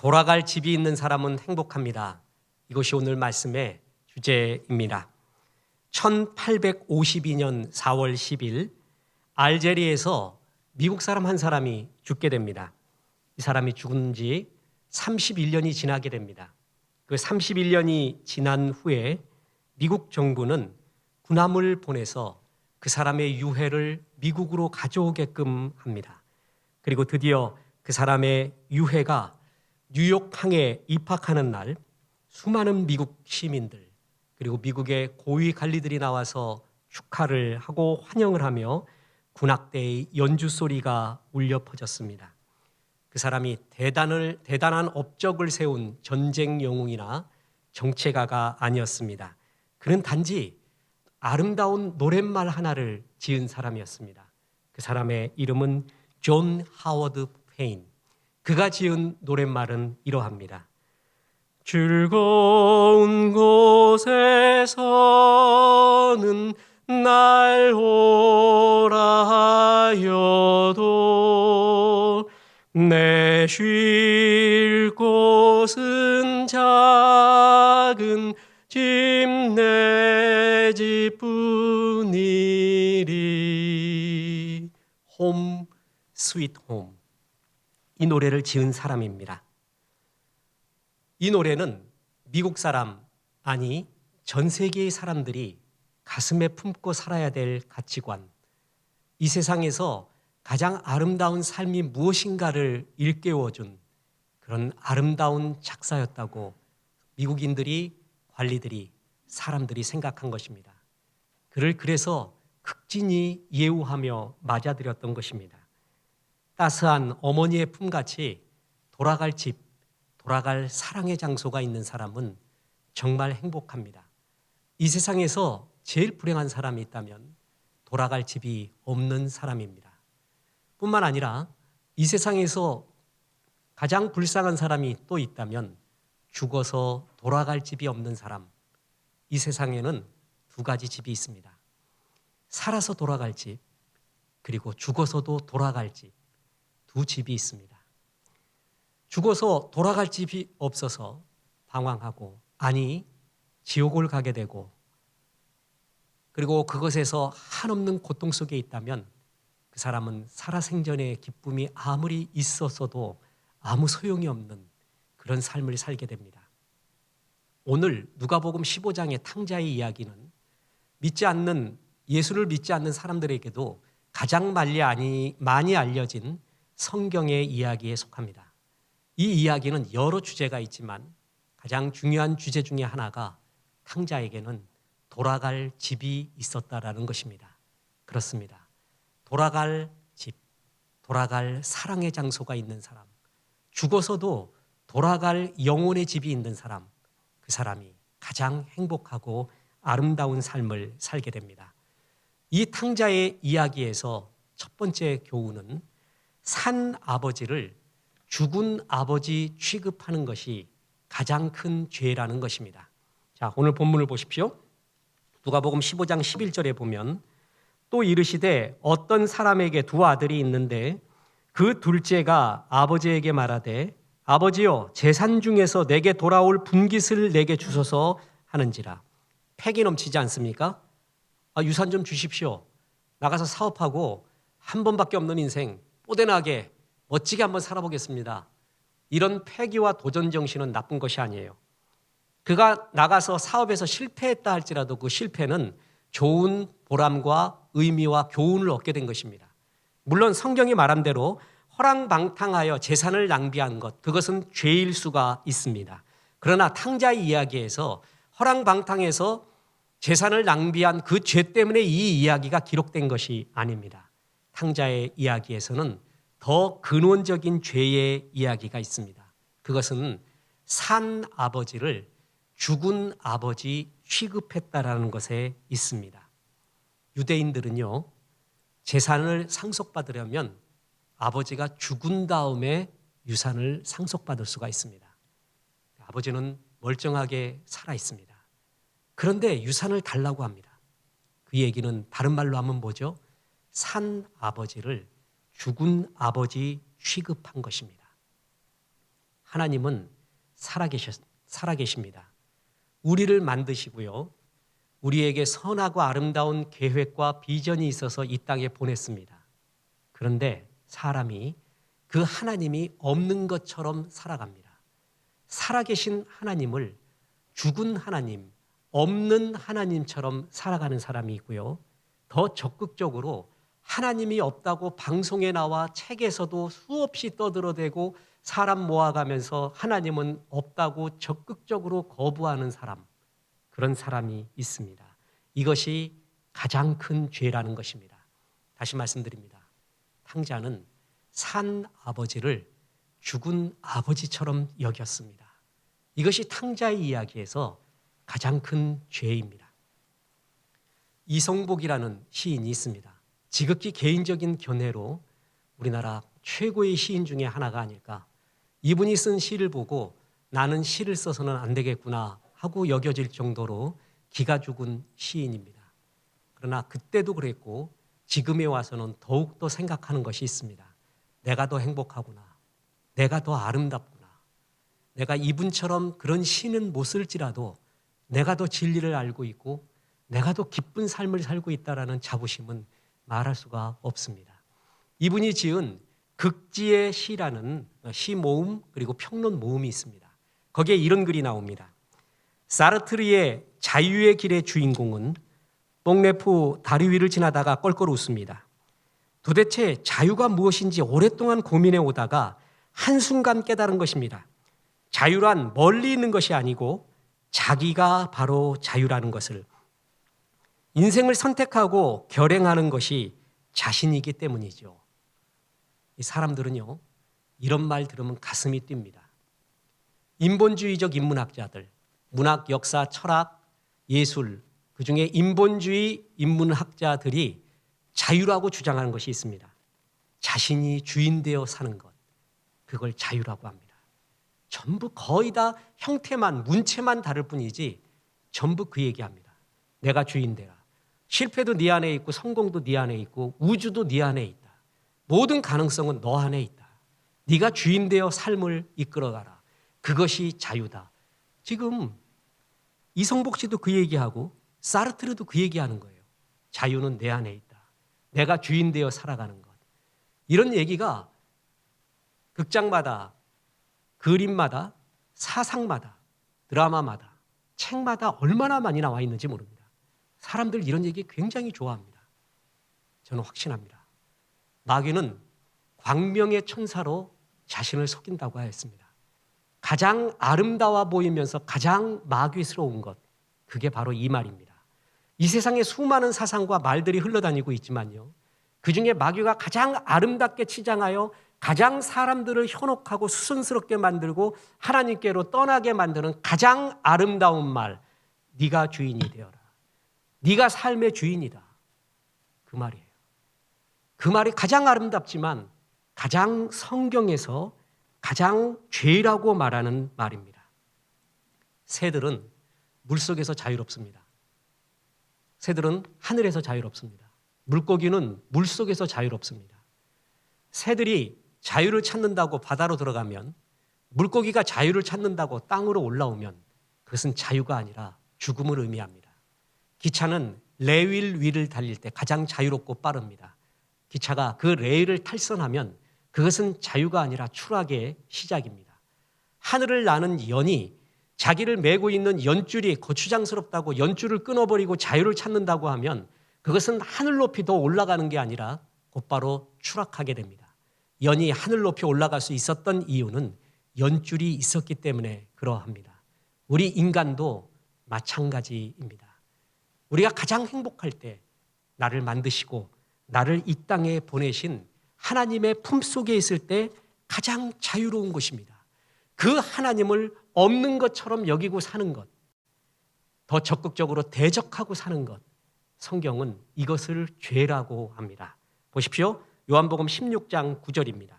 돌아갈 집이 있는 사람은 행복합니다. 이것이 오늘 말씀의 주제입니다. 1852년 4월 10일 알제리에서 미국 사람 한 사람이 죽게 됩니다. 이 사람이 죽은 지 31년이 지나게 됩니다. 그 31년이 지난 후에 미국 정부는 군함을 보내서 그 사람의 유해를 미국으로 가져오게끔 합니다. 그리고 드디어 그 사람의 유해가 뉴욕항에 입학하는 날 수많은 미국 시민들 그리고 미국의 고위 관리들이 나와서 축하를 하고 환영을 하며 군악대의 연주 소리가 울려 퍼졌습니다. 그 사람이 대단한 업적을 세운 전쟁 영웅이나 정치가가 아니었습니다. 그는 단지 아름다운 노랫말 하나를 지은 사람이었습니다. 그 사람의 이름은 존 하워드 페인. 그가 지은 노랫말은 이러합니다. 즐거운 곳에서는 날 오라 하여도 내 쉴 곳은 작은 집 내 집뿐이리. 홈 스윗 홈. 이 노래를 지은 사람입니다. 이 노래는 미국 사람, 아니 전 세계의 사람들이 가슴에 품고 살아야 될 가치관, 이 세상에서 가장 아름다운 삶이 무엇인가를 일깨워준 그런 아름다운 작사였다고 미국인들이, 관리들이, 사람들이 생각한 것입니다. 그를 그래서 극진히 예우하며 맞아들였던 것입니다. 따스한 어머니의 품같이 돌아갈 집, 돌아갈 사랑의 장소가 있는 사람은 정말 행복합니다. 이 세상에서 제일 불행한 사람이 있다면 돌아갈 집이 없는 사람입니다. 뿐만 아니라 이 세상에서 가장 불쌍한 사람이 또 있다면 죽어서 돌아갈 집이 없는 사람. 이 세상에는 두 가지 집이 있습니다. 살아서 돌아갈 집, 그리고 죽어서도 돌아갈 집. 두 집이 있습니다. 죽어서 돌아갈 집이 없어서 방황하고, 아니 지옥을 가게 되고, 그리고 그것에서 한없는 고통 속에 있다면 그 사람은 살아생전의 기쁨이 아무리 있었어도 아무 소용이 없는 그런 삶을 살게 됩니다. 오늘 누가복음 15장의 탕자의 이야기는 예수를 믿지 않는 사람들에게도 가장 많이 알려진 성경의 이야기에 속합니다. 이 이야기는 여러 주제가 있지만 가장 중요한 주제 중에 하나가 탕자에게는 돌아갈 집이 있었다라는 것입니다. 그렇습니다. 돌아갈 집, 돌아갈 사랑의 장소가 있는 사람, 죽어서도 돌아갈 영혼의 집이 있는 사람, 그 사람이 가장 행복하고 아름다운 삶을 살게 됩니다. 이 탕자의 이야기에서 첫 번째 교훈은 산 아버지를 죽은 아버지 취급하는 것이 가장 큰 죄라는 것입니다. 자, 오늘 본문을 보십시오. 누가복음 15장 11절에 보면 또 이르시되 어떤 사람에게 두 아들이 있는데 그 둘째가 아버지에게 말하되 아버지여 재산 중에서 내게 돌아올 분깃을 내게 주소서 하는지라. 패기 넘치지 않습니까? 유산 좀 주십시오. 나가서 사업하고 한 번밖에 없는 인생 뽀대나게 멋지게 한번 살아보겠습니다. 이런 패기와 도전 정신은 나쁜 것이 아니에요. 그가 나가서 사업에서 실패했다 할지라도 그 실패는 좋은 보람과 의미와 교훈을 얻게 된 것입니다. 물론 성경이 말한 대로 허랑방탕하여 재산을 낭비한 것, 그것은 죄일 수가 있습니다. 그러나 탕자의 이야기에서 허랑방탕해서 재산을 낭비한 그 죄 때문에 이 이야기가 기록된 것이 아닙니다. 탕자의 이야기에서는 더 근원적인 죄의 이야기가 있습니다. 그것은 산 아버지를 죽은 아버지 취급했다라는 것에 있습니다. 유대인들은요, 재산을 상속받으려면 아버지가 죽은 다음에 유산을 상속받을 수가 있습니다. 아버지는 멀쩡하게 살아 있습니다. 그런데 유산을 달라고 합니다. 그 얘기는 다른 말로 하면 뭐죠? 산 아버지를 죽은 아버지 취급한 것입니다. 하나님은 살아계십니다. 우리를 만드시고요. 우리에게 선하고 아름다운 계획과 비전이 있어서 이 땅에 보냈습니다. 그런데 사람이 그 하나님이 없는 것처럼 살아갑니다. 살아계신 하나님을 죽은 하나님, 없는 하나님처럼 살아가는 사람이 있고요. 더 적극적으로 하나님이 없다고 방송에 나와 책에서도 수없이 떠들어대고 사람 모아가면서 하나님은 없다고 적극적으로 거부하는 사람, 그런 사람이 있습니다. 이것이 가장 큰 죄라는 것입니다. 다시 말씀드립니다. 탕자는 산 아버지를 죽은 아버지처럼 여겼습니다. 이것이 탕자의 이야기에서 가장 큰 죄입니다. 이성복이라는 시인이 있습니다. 지극히 개인적인 견해로 우리나라 최고의 시인 중에 하나가 아닐까. 이분이 쓴 시를 보고 나는 시를 써서는 안 되겠구나 하고 여겨질 정도로 기가 죽은 시인입니다. 그러나 그때도 그랬고 지금에 와서는 더욱더 생각하는 것이 있습니다. 내가 더 행복하구나. 내가 더 아름답구나. 내가 이분처럼 그런 시는 못 쓸지라도 내가 더 진리를 알고 있고 내가 더 기쁜 삶을 살고 있다라는 자부심은 말할 수가 없습니다. 이분이 지은 극지의 시라는 시 모음 그리고 평론 모음이 있습니다. 거기에 이런 글이 나옵니다. 사르트르의 자유의 길의 주인공은 뽕네프 다리 위를 지나다가 껄껄 웃습니다. 도대체 자유가 무엇인지 오랫동안 고민해 오다가 한순간 깨달은 것입니다. 자유란 멀리 있는 것이 아니고 자기가 바로 자유라는 것을, 인생을 선택하고 결행하는 것이 자신이기 때문이죠. 이 사람들은요, 이런 말 들으면 가슴이 뜁니다. 인본주의적 인문학자들, 문학, 역사, 철학, 예술, 그중에 인본주의 인문학자들이 자유라고 주장하는 것이 있습니다. 자신이 주인되어 사는 것, 그걸 자유라고 합니다. 전부 거의 다 형태만, 문체만 다를 뿐이지 전부 그 얘기합니다. 내가 주인되라. 실패도 네 안에 있고 성공도 네 안에 있고 우주도 네 안에 있다. 모든 가능성은 너 안에 있다. 네가 주인되어 삶을 이끌어가라. 그것이 자유다. 지금 이성복 씨도 그 얘기하고 사르트르도 그 얘기하는 거예요. 자유는 내 안에 있다. 내가 주인되어 살아가는 것. 이런 얘기가 극장마다, 그림마다, 사상마다, 드라마마다, 책마다 얼마나 많이 나와 있는지 모릅니다. 사람들 이런 얘기 굉장히 좋아합니다. 저는 확신합니다. 마귀는 광명의 천사로 자신을 속인다고 하였습니다. 가장 아름다워 보이면서 가장 마귀스러운 것, 그게 바로 이 말입니다. 이 세상에 수많은 사상과 말들이 흘러다니고 있지만요, 그중에 마귀가 가장 아름답게 치장하여 가장 사람들을 현혹하고 수선스럽게 만들고 하나님께로 떠나게 만드는 가장 아름다운 말, 네가 주인이 되어라. 네가 삶의 주인이다. 그 말이에요. 그 말이 가장 아름답지만 가장 성경에서 가장 죄라고 말하는 말입니다. 새들은 물속에서 자유롭습니다. 새들은 하늘에서 자유롭습니다. 물고기는 물속에서 자유롭습니다. 새들이 자유를 찾는다고 바다로 들어가면, 물고기가 자유를 찾는다고 땅으로 올라오면 그것은 자유가 아니라 죽음을 의미합니다. 기차는 레일 위를 달릴 때 가장 자유롭고 빠릅니다. 기차가 그 레일을 탈선하면 그것은 자유가 아니라 추락의 시작입니다. 하늘을 나는 연이 자기를 메고 있는 연줄이 거추장스럽다고 연줄을 끊어버리고 자유를 찾는다고 하면 그것은 하늘 높이 더 올라가는 게 아니라 곧바로 추락하게 됩니다. 연이 하늘 높이 올라갈 수 있었던 이유는 연줄이 있었기 때문에 그러합니다. 우리 인간도 마찬가지입니다. 우리가 가장 행복할 때 나를 만드시고 나를 이 땅에 보내신 하나님의 품속에 있을 때 가장 자유로운 것입니다. 그 하나님을 없는 것처럼 여기고 사는 것, 더 적극적으로 대적하고 사는 것, 성경은 이것을 죄라고 합니다. 보십시오. 요한복음 16장 9절입니다.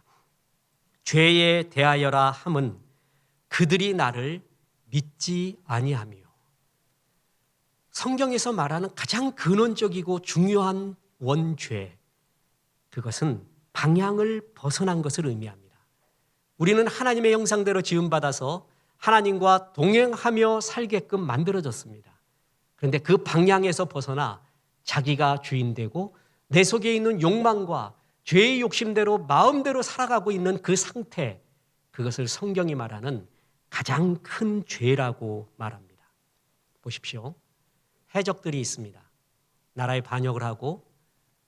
죄에 대하여라 함은 그들이 나를 믿지 아니하며. 성경에서 말하는 가장 근원적이고 중요한 원죄, 그것은 방향을 벗어난 것을 의미합니다. 우리는 하나님의 형상대로 지음받아서 하나님과 동행하며 살게끔 만들어졌습니다. 그런데 그 방향에서 벗어나 자기가 주인되고 내 속에 있는 욕망과 죄의 욕심대로 마음대로 살아가고 있는 그 상태, 그것을 성경이 말하는 가장 큰 죄라고 말합니다. 보십시오. 해적들이 있습니다. 나라에 반역을 하고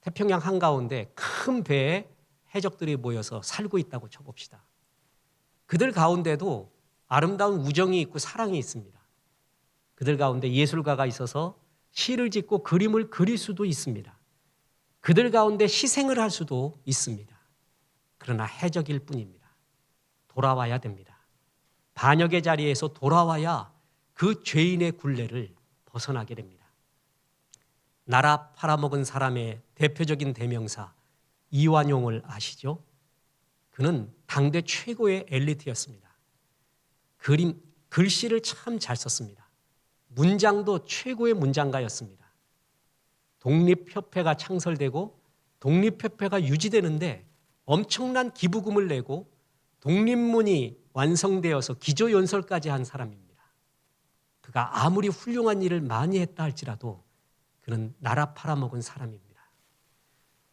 태평양 한가운데 큰 배에 해적들이 모여서 살고 있다고 쳐봅시다. 그들 가운데도 아름다운 우정이 있고 사랑이 있습니다. 그들 가운데 예술가가 있어서 시를 짓고 그림을 그릴 수도 있습니다. 그들 가운데 희생을 할 수도 있습니다. 그러나 해적일 뿐입니다. 돌아와야 됩니다. 반역의 자리에서 돌아와야 그 죄인의 굴레를 벗어나게 됩니다. 나라 팔아먹은 사람의 대표적인 대명사 이완용을 아시죠? 그는 당대 최고의 엘리트였습니다. 글씨를 참 잘 썼습니다. 문장도 최고의 문장가였습니다. 독립협회가 창설되고 독립협회가 유지되는데 엄청난 기부금을 내고 독립문이 완성되어서 기조연설까지 한 사람입니다. 그가 아무리 훌륭한 일을 많이 했다 할지라도 그는 나라 팔아먹은 사람입니다.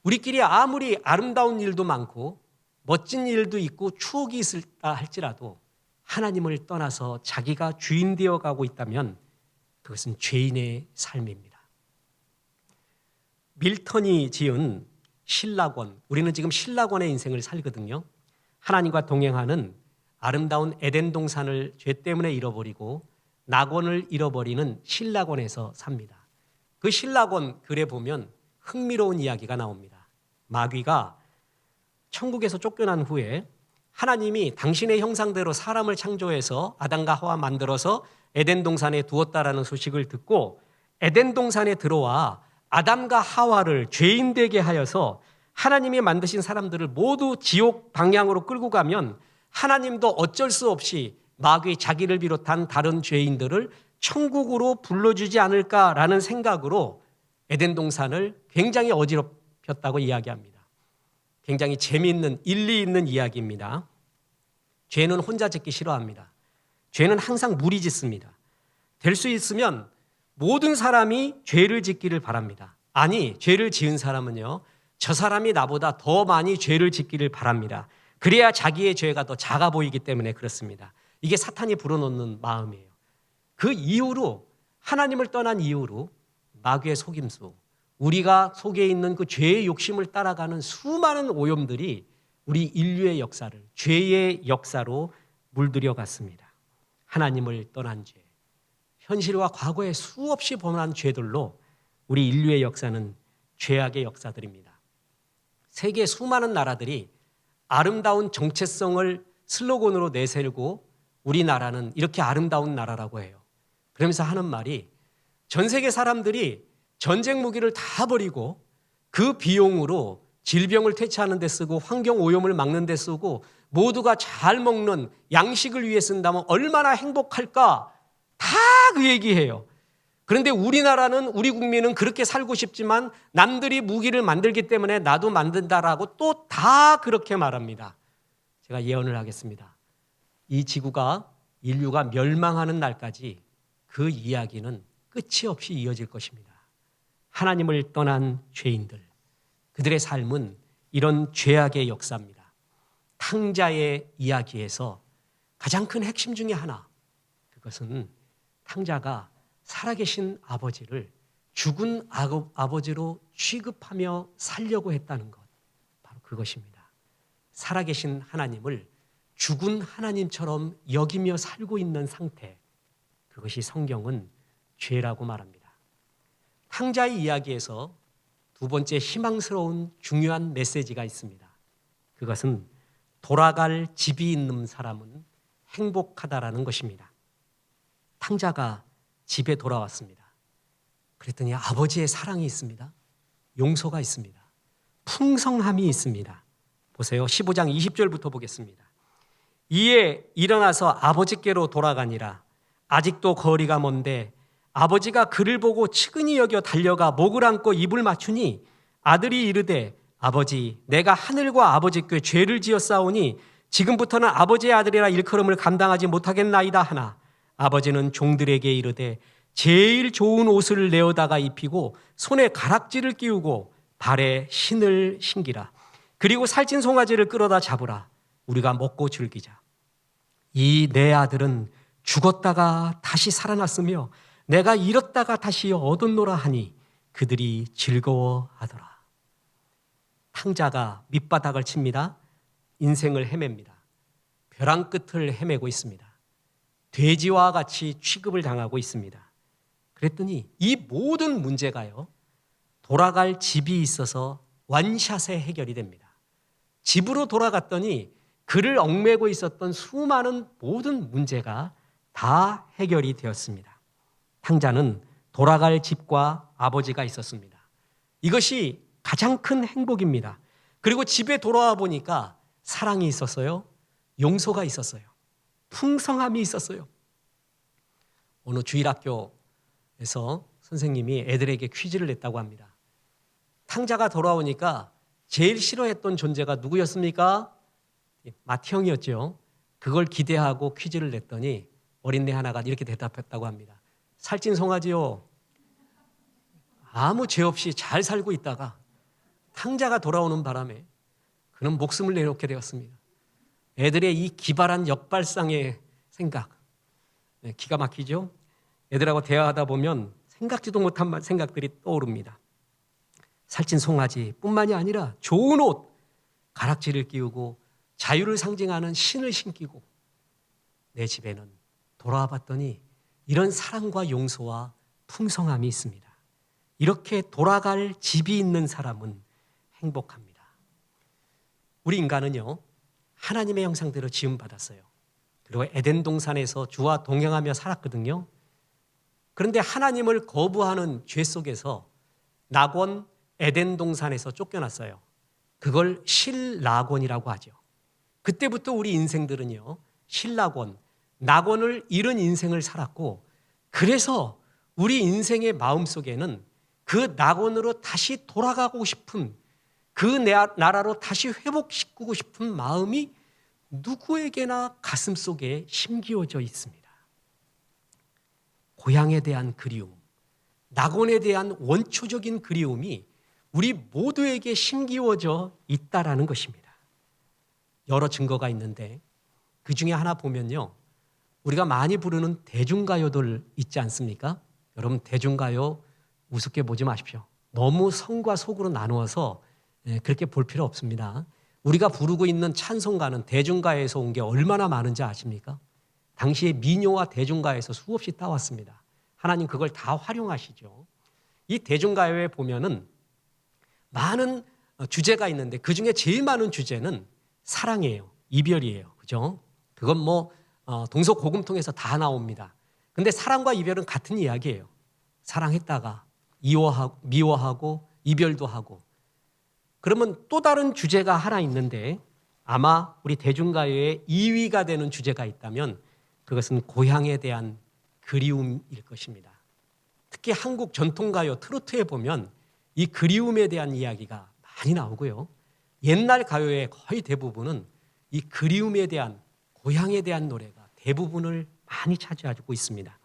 우리끼리 아무리 아름다운 일도 많고 멋진 일도 있고 추억이 있을다 할지라도 하나님을 떠나서 자기가 주인 되어 가고 있다면 그것은 죄인의 삶입니다. 밀턴이 지은 신라권, 우리는 지금 신라권의 인생을 살거든요. 하나님과 동행하는 아름다운 에덴 동산을 죄 때문에 잃어버리고 낙원을 잃어버리는 신라권에서 삽니다. 그 신라권 글에 보면 흥미로운 이야기가 나옵니다. 마귀가 천국에서 쫓겨난 후에 하나님이 당신의 형상대로 사람을 창조해서 아담과 하와 만들어서 에덴 동산에 두었다라는 소식을 듣고 에덴 동산에 들어와 아담과 하와를 죄인 되게 하여서 하나님이 만드신 사람들을 모두 지옥 방향으로 끌고 가면 하나님도 어쩔 수 없이 마귀 자기를 비롯한 다른 죄인들을 천국으로 불러주지 않을까라는 생각으로 에덴 동산을 굉장히 어지럽혔다고 이야기합니다. 굉장히 재미있는 일리 있는 이야기입니다. 죄는 혼자 짓기 싫어합니다. 죄는 항상 무리 짓습니다. 될 수 있으면 모든 사람이 죄를 짓기를 바랍니다. 아니, 죄를 지은 사람은요, 저 사람이 나보다 더 많이 죄를 짓기를 바랍니다. 그래야 자기의 죄가 더 작아 보이기 때문에 그렇습니다. 이게 사탄이 불어넣는 마음이에요. 그 이후로, 하나님을 떠난 이후로 마귀의 속임수, 우리가 속에 있는 그 죄의 욕심을 따라가는 수많은 오염들이 우리 인류의 역사를 죄의 역사로 물들여 갔습니다. 하나님을 떠난 죄, 현실과 과거에 수없이 범한 죄들로 우리 인류의 역사는 죄악의 역사들입니다. 세계 수많은 나라들이 아름다운 정체성을 슬로건으로 내세우고 우리나라는 이렇게 아름다운 나라라고 해요. 그러면서 하는 말이 전 세계 사람들이 전쟁 무기를 다 버리고 그 비용으로 질병을 퇴치하는 데 쓰고 환경 오염을 막는 데 쓰고 모두가 잘 먹는 양식을 위해 쓴다면 얼마나 행복할까? 다 그 얘기해요. 그런데 우리나라는, 우리 국민은 그렇게 살고 싶지만 남들이 무기를 만들기 때문에 나도 만든다라고 또 다 그렇게 말합니다. 제가 예언을 하겠습니다. 이 지구가, 인류가 멸망하는 날까지 그 이야기는 끝이 없이 이어질 것입니다. 하나님을 떠난 죄인들, 그들의 삶은 이런 죄악의 역사입니다. 탕자의 이야기에서 가장 큰 핵심 중에 하나, 그것은 탕자가 살아계신 아버지를 죽은 아버지로 취급하며 살려고 했다는 것, 바로 그것입니다. 살아계신 하나님을 죽은 하나님처럼 여기며 살고 있는 상태, 그것이 성경은 죄라고 말합니다. 탕자의 이야기에서 두 번째 희망스러운 중요한 메시지가 있습니다. 그것은 돌아갈 집이 있는 사람은 행복하다라는 것입니다. 탕자가 집에 돌아왔습니다. 그랬더니 아버지의 사랑이 있습니다. 용서가 있습니다. 풍성함이 있습니다. 보세요. 15장 20절부터 보겠습니다. 이에 일어나서 아버지께로 돌아가니라. 아직도 거리가 먼데 아버지가 그를 보고 측은히 여겨 달려가 목을 안고 입을 맞추니 아들이 이르되 아버지, 내가 하늘과 아버지께 죄를 지었사오니 지금부터는 아버지의 아들이라 일컬음을 감당하지 못하겠나이다 하나 아버지는 종들에게 이르되 제일 좋은 옷을 내어다가 입히고 손에 가락지를 끼우고 발에 신을 신기라. 그리고 살찐 송아지를 끌어다 잡으라. 우리가 먹고 즐기자. 이 내 아들은 죽었다가 다시 살아났으며 내가 잃었다가 다시 얻었노라 하니 그들이 즐거워하더라. 탕자가 밑바닥을 칩니다. 인생을 헤맵니다. 벼랑 끝을 헤매고 있습니다. 돼지와 같이 취급을 당하고 있습니다. 그랬더니 이 모든 문제가요, 돌아갈 집이 있어서 원샷에 해결이 됩니다. 집으로 돌아갔더니 그를 얽매고 있었던 수많은 모든 문제가 다 해결이 되었습니다. 탕자는 돌아갈 집과 아버지가 있었습니다. 이것이 가장 큰 행복입니다. 그리고 집에 돌아와 보니까 사랑이 있었어요. 용서가 있었어요. 풍성함이 있었어요. 어느 주일학교에서 선생님이 애들에게 퀴즈를 냈다고 합니다. 탕자가 돌아오니까 제일 싫어했던 존재가 누구였습니까? 마티 형이었죠. 그걸 기대하고 퀴즈를 냈더니 어린애 하나가 이렇게 대답했다고 합니다. 살찐 송아지요. 아무 죄 없이 잘 살고 있다가 탕자가 돌아오는 바람에 그는 목숨을 내놓게 되었습니다. 애들의 이 기발한 역발상의 생각, 기가 막히죠? 애들하고 대화하다 보면 생각지도 못한 생각들이 떠오릅니다. 살찐 송아지뿐만이 아니라 좋은 옷, 가락지를 끼우고 자유를 상징하는 신을 신기고 내 집에는 돌아와 봤더니 이런 사랑과 용서와 풍성함이 있습니다. 이렇게 돌아갈 집이 있는 사람은 행복합니다. 우리 인간은요, 하나님의 형상대로 지음받았어요. 그리고 에덴 동산에서 주와 동행하며 살았거든요. 그런데 하나님을 거부하는 죄 속에서 낙원 에덴 동산에서 쫓겨났어요. 그걸 실낙원이라고 하죠. 그때부터 우리 인생들은요, 실낙원, 낙원을 잃은 인생을 살았고, 그래서 우리 인생의 마음속에는 그 낙원으로 다시 돌아가고 싶은, 그 나라로 다시 회복시키고 싶은 마음이 누구에게나 가슴속에 심기어져 있습니다. 고향에 대한 그리움, 낙원에 대한 원초적인 그리움이 우리 모두에게 심기어져 있다라는 것입니다. 여러 증거가 있는데 그 중에 하나 보면요, 우리가 많이 부르는 대중가요들 있지 않습니까? 여러분, 대중가요 우습게 보지 마십시오. 너무 성과 속으로 나누어서 그렇게 볼 필요 없습니다. 우리가 부르고 있는 찬송가는 대중가에서 온 게 얼마나 많은지 아십니까? 당시에 민요와 대중가에서 수없이 따왔습니다. 하나님 그걸 다 활용하시죠. 이 대중가요에 보면은 많은 주제가 있는데 그 중에 제일 많은 주제는 사랑이에요. 이별이에요. 그죠? 그건 뭐 동서고금통에서 다 나옵니다. 근데 사랑과 이별은 같은 이야기예요. 사랑했다가 미워하고 이별도 하고. 그러면 또 다른 주제가 하나 있는데 아마 우리 대중가요의 2위가 되는 주제가 있다면 그것은 고향에 대한 그리움일 것입니다. 특히 한국 전통가요 트로트에 보면 이 그리움에 대한 이야기가 많이 나오고요. 옛날 가요의 거의 대부분은 이 그리움에 대한, 고향에 대한 노래가 대부분을 많이 차지하고 있습니다.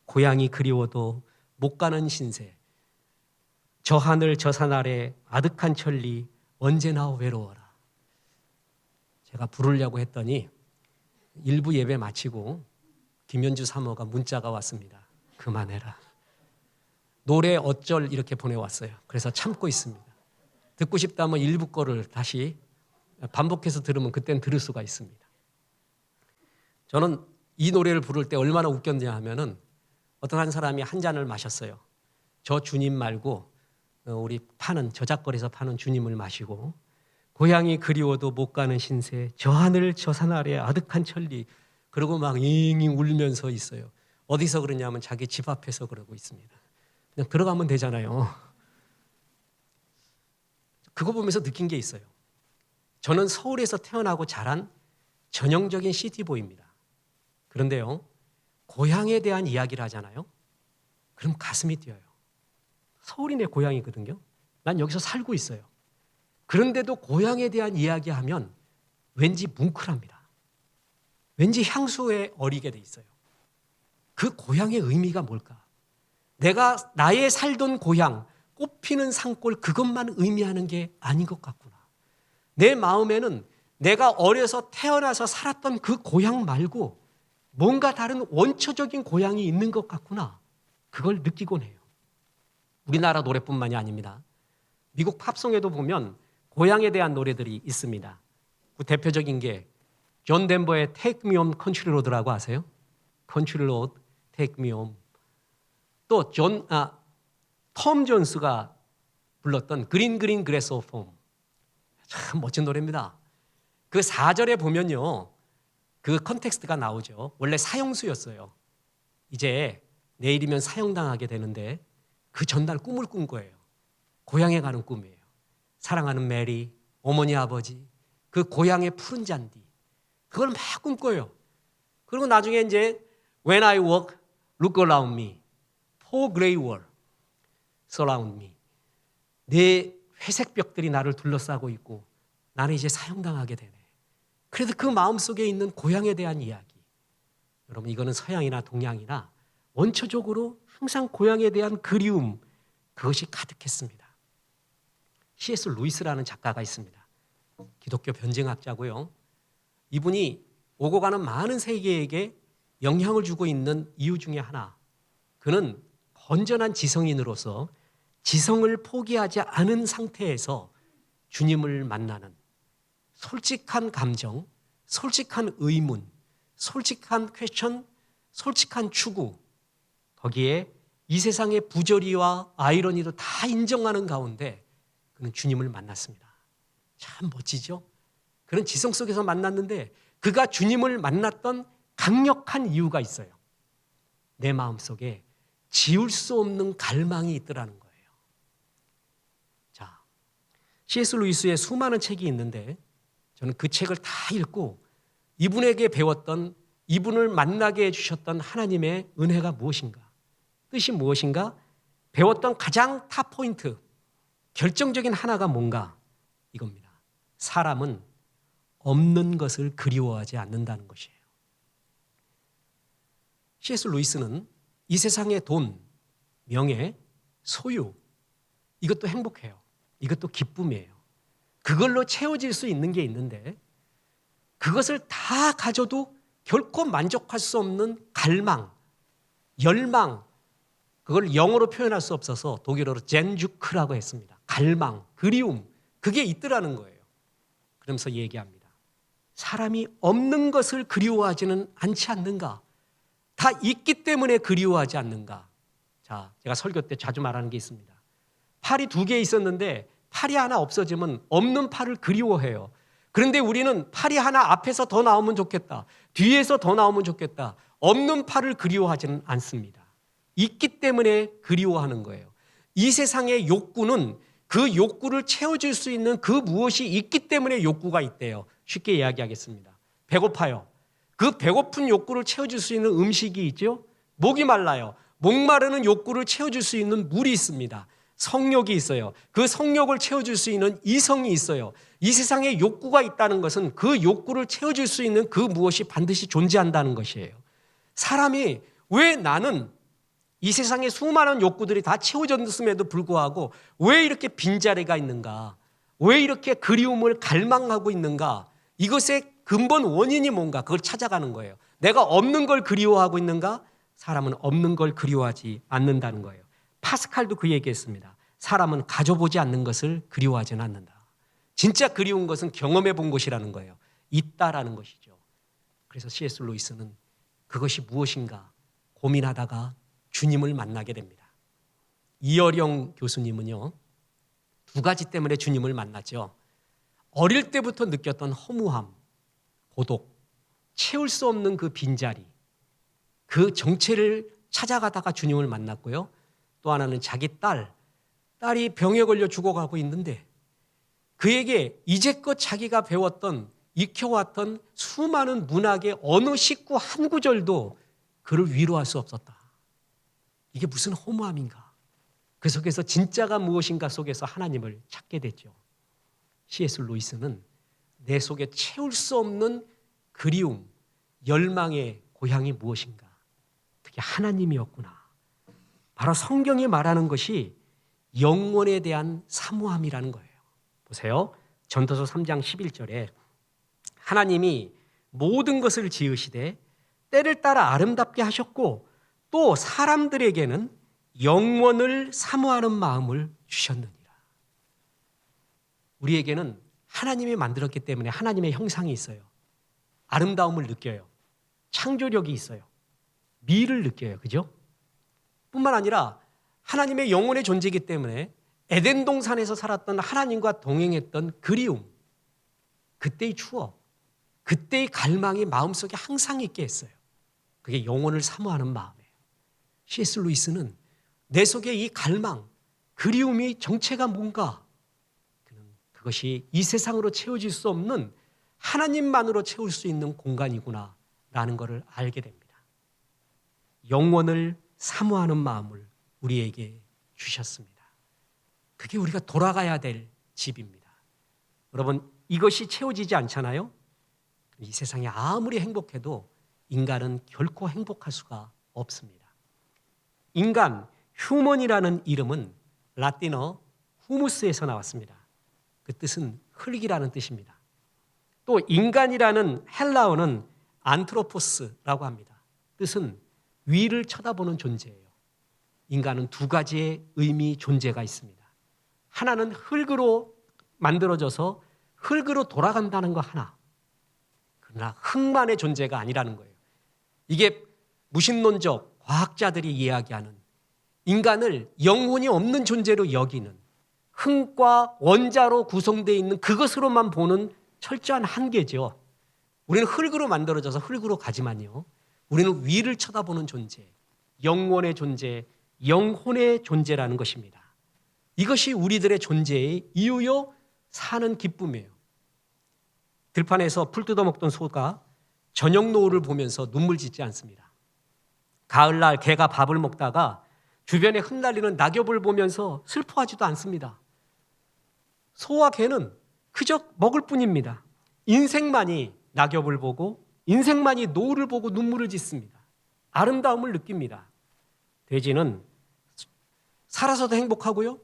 고향이 그리워도 못 가는 신세, 저 하늘 저 산 아래 아득한 천리 언제나 외로워라. 제가 부르려고 했더니 일부 예배 마치고 김현주 사모가 문자가 왔습니다. 그만해라. 노래 어쩔 이렇게 보내왔어요. 그래서 참고 있습니다. 듣고 싶다면 일부 거를 다시 반복해서 들으면 그때는 들을 수가 있습니다. 저는 이 노래를 부를 때 얼마나 웃겼냐 하면은 어떤 한 사람이 한 잔을 마셨어요. 저 주님 말고 우리 저작거리에서 파는 주님을 마시고 고향이 그리워도 못 가는 신세 저 하늘 저 산 아래 아득한 천리 그러고 막 잉잉 울면서 있어요. 어디서 그러냐면 자기 집 앞에서 그러고 있습니다. 그냥 들어가면 되잖아요. 그거 보면서 느낀 게 있어요. 저는 서울에서 태어나고 자란 전형적인 시티보이입니다. 그런데요, 고향에 대한 이야기를 하잖아요. 그럼 가슴이 뛰어요. 서울이 내 고향이거든요. 난 여기서 살고 있어요. 그런데도 고향에 대한 이야기하면 왠지 뭉클합니다. 왠지 향수에 어리게 돼 있어요. 그 고향의 의미가 뭘까? 내가 나의 살던 고향, 꽃피는 산골 그것만 의미하는 게 아닌 것 같구나. 내 마음에는 내가 어려서 태어나서 살았던 그 고향 말고 뭔가 다른 원초적인 고향이 있는 것 같구나. 그걸 느끼곤 해요. 우리나라 노래뿐만이 아닙니다. 미국 팝송에도 보면 고향에 대한 노래들이 있습니다. 그 대표적인 게 존 덴버의 Take Me Home Country Road라고 아세요? Country Road, Take Me Home. 또 톰 존스가 불렀던 Green Green Grass of Home. 참 멋진 노래입니다. 그 4절에 보면요. 그 컨텍스트가 나오죠. 원래 사형수였어요. 이제 내일이면 사형당하게 되는데 그 전날 꿈을 꾼 거예요. 고향에 가는 꿈이에요. 사랑하는 메리, 어머니 아버지, 그 고향의 푸른 잔디. 그걸 막 꿈꿔요. 그리고 나중에 이제 When I walk, look around me. Four gray wall surround me. 네 회색 벽들이 나를 둘러싸고 있고 나는 이제 사형당하게 되네. 그래서 그 마음속에 있는 고향에 대한 이야기. 여러분 이거는 서양이나 동양이나 원초적으로 항상 고향에 대한 그리움 그것이 가득했습니다. C.S. 루이스라는 작가가 있습니다. 기독교 변증학자고요. 이분이 오고 가는 많은 세계에게 영향을 주고 있는 이유 중에 하나. 그는 건전한 지성인으로서 지성을 포기하지 않은 상태에서 주님을 만나는 솔직한 감정, 솔직한 의문, 솔직한 퀘스천, 솔직한 추구, 거기에 이 세상의 부조리와 아이러니도 다 인정하는 가운데 그는 주님을 만났습니다. 참 멋지죠? 그런 지성 속에서 만났는데 그가 주님을 만났던 강력한 이유가 있어요. 내 마음속에 지울 수 없는 갈망이 있더라는 거예요. 자, C.S. 루이스의 수많은 책이 있는데 저는 그 책을 다 읽고 이분에게 배웠던 이분을 만나게 해주셨던 하나님의 은혜가 무엇인가? 뜻이 무엇인가? 배웠던 가장 탑 포인트, 결정적인 하나가 뭔가? 이겁니다. 사람은 없는 것을 그리워하지 않는다는 것이에요. C.S. 루이스는 이 세상의 돈, 명예, 소유 이것도 행복해요. 이것도 기쁨이에요. 그걸로 채워질 수 있는 게 있는데 그것을 다 가져도 결코 만족할 수 없는 갈망, 열망 그걸 영어로 표현할 수 없어서 독일어로 젠주크라고 했습니다. 갈망, 그리움 그게 있더라는 거예요. 그러면서 얘기합니다. 사람이 없는 것을 그리워하지는 않지 않는가? 다 있기 때문에 그리워하지 않는가? 자, 제가 설교 때 자주 말하는 게 있습니다. 팔이 2개 있었는데 팔이 하나 없어지면 없는 팔을 그리워해요. 그런데 우리는 팔이 하나 앞에서 더 나오면 좋겠다. 뒤에서 더 나오면 좋겠다. 없는 팔을 그리워하지는 않습니다. 있기 때문에 그리워하는 거예요. 이 세상의 욕구는 그 욕구를 채워줄 수 있는 그 무엇이 있기 때문에 욕구가 있대요. 쉽게 이야기하겠습니다. 배고파요. 그 배고픈 욕구를 채워줄 수 있는 음식이 있죠. 목이 말라요. 목마르는 욕구를 채워줄 수 있는 물이 있습니다. 성욕이 있어요. 그 성욕을 채워줄 수 있는 이성이 있어요. 이 세상에 욕구가 있다는 것은 그 욕구를 채워줄 수 있는 그 무엇이 반드시 존재한다는 것이에요. 사람이 왜 나는 이 세상의 수많은 욕구들이 다 채워졌음에도 불구하고 왜 이렇게 빈자리가 있는가? 왜 이렇게 그리움을 갈망하고 있는가? 이것의 근본 원인이 뭔가? 그걸 찾아가는 거예요. 내가 없는 걸 그리워하고 있는가? 사람은 없는 걸 그리워하지 않는다는 거예요. 파스칼도 그 얘기했습니다. 사람은 가져보지 않는 것을 그리워하지는 않는다. 진짜 그리운 것은 경험해 본 것이라는 거예요. 있다라는 것이죠. 그래서 C.S. 루이스는 그것이 무엇인가 고민하다가 주님을 만나게 됩니다. 이어령 교수님은요, 2가지 때문에 주님을 만났죠. 어릴 때부터 느꼈던 허무함, 고독, 채울 수 없는 그 빈자리, 그 정체를 찾아가다가 주님을 만났고요. 또 하나는 자기 딸이 병에 걸려 죽어가고 있는데 그에게 이제껏 자기가 배웠던, 익혀왔던 수많은 문학의 어느 식구 한 구절도 그를 위로할 수 없었다. 이게 무슨 허무함인가? 그 속에서 진짜가 무엇인가 속에서 하나님을 찾게 됐죠. C.S. 루이스는 내 속에 채울 수 없는 그리움, 열망의 고향이 무엇인가? 그게 하나님이었구나. 바로 성경이 말하는 것이 영원에 대한 사모함이라는 거예요. 보세요. 전도서 3장 11절에 하나님이 모든 것을 지으시되 때를 따라 아름답게 하셨고 또 사람들에게는 영원을 사모하는 마음을 주셨느니라. 우리에게는 하나님이 만들었기 때문에 하나님의 형상이 있어요. 아름다움을 느껴요. 창조력이 있어요. 미를 느껴요. 그죠? 뿐만 아니라 하나님의 영혼의 존재이기 때문에 에덴 동산에서 살았던 하나님과 동행했던 그리움, 그때의 추억, 그때의 갈망이 마음속에 항상 있게 했어요. 그게 영혼을 사모하는 마음이에요. C.S. 루이스는 내 속에 이 갈망, 그리움이 정체가 뭔가, 그것이 이 세상으로 채워질 수 없는 하나님만으로 채울 수 있는 공간이구나 라는 것을 알게 됩니다. 영원을 사모하는 마음을 우리에게 주셨습니다. 그게 우리가 돌아가야 될 집입니다. 여러분, 이것이 채워지지 않잖아요? 이 세상에 아무리 행복해도 인간은 결코 행복할 수가 없습니다. 인간, 휴먼이라는 이름은 라틴어 후무스에서 나왔습니다. 그 뜻은 흙이라는 뜻입니다. 또 인간이라는 헬라어는 안트로포스라고 합니다. 뜻은 위를 쳐다보는 존재예요. 인간은 두 가지의 의미 존재가 있습니다. 하나는 흙으로 만들어져서 흙으로 돌아간다는 거 하나. 그러나 흙만의 존재가 아니라는 거예요. 이게 무신론적 과학자들이 이야기하는 인간을 영혼이 없는 존재로 여기는 흙과 원자로 구성되어 있는 그것으로만 보는 철저한 한계죠. 우리는 흙으로 만들어져서 흙으로 가지만요. 우리는 위를 쳐다보는 존재, 영원의 존재, 영혼의 존재라는 것입니다. 이것이 우리들의 존재의 이유요, 사는 기쁨이에요. 들판에서 풀 뜯어먹던 소가 저녁 노을을 보면서 눈물 짓지 않습니다. 가을날 개가 밥을 먹다가 주변에 흩날리는 낙엽을 보면서 슬퍼하지도 않습니다. 소와 개는 그저 먹을 뿐입니다. 인생만이 낙엽을 보고 인생만이 노을을 보고 눈물을 짓습니다. 아름다움을 느낍니다. 돼지는 살아서도 행복하고요.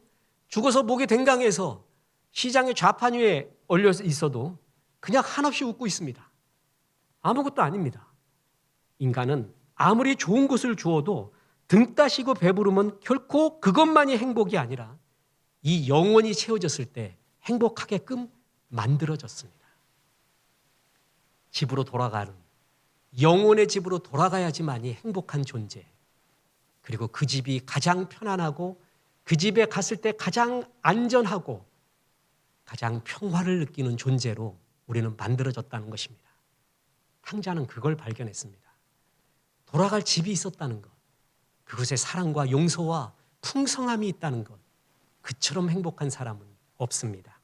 죽어서 목에 댕강해서 시장의 좌판 위에 올려 있어도 그냥 한없이 웃고 있습니다. 아무것도 아닙니다. 인간은 아무리 좋은 것을 주어도 등 따시고 배부르면 결코 그것만이 행복이 아니라 이 영혼이 채워졌을 때 행복하게끔 만들어졌습니다. 집으로 돌아가는, 영혼의 집으로 돌아가야지만이 행복한 존재, 그리고 그 집이 가장 편안하고 그 집에 갔을 때 가장 안전하고 가장 평화를 느끼는 존재로 우리는 만들어졌다는 것입니다. 탕자는 그걸 발견했습니다. 돌아갈 집이 있었다는 것, 그곳에 사랑과 용서와 풍성함이 있다는 것, 그처럼 행복한 사람은 없습니다.